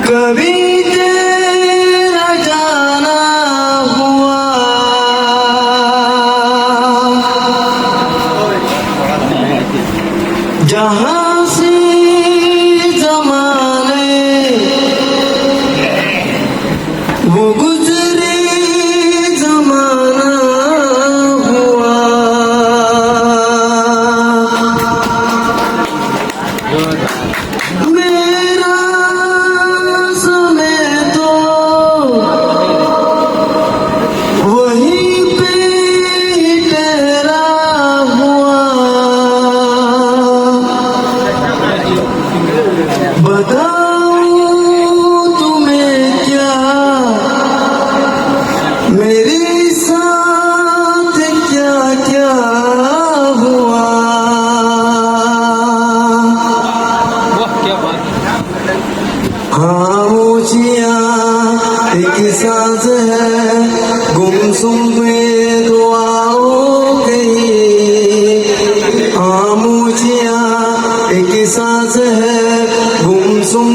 कभी तेरा जाना हुआ जहां से जमाने वो गुजरे जमाना हुआ। मेरा समय तो वहीं पे ठहरा हुआ। बताऊं तुम्हें क्या मेरे साथ क्या क्या हुआ। खामोशियाँ एक सांस है गुमसुम में दुआओं की। खामोशियाँ एक सांस है गुमसुम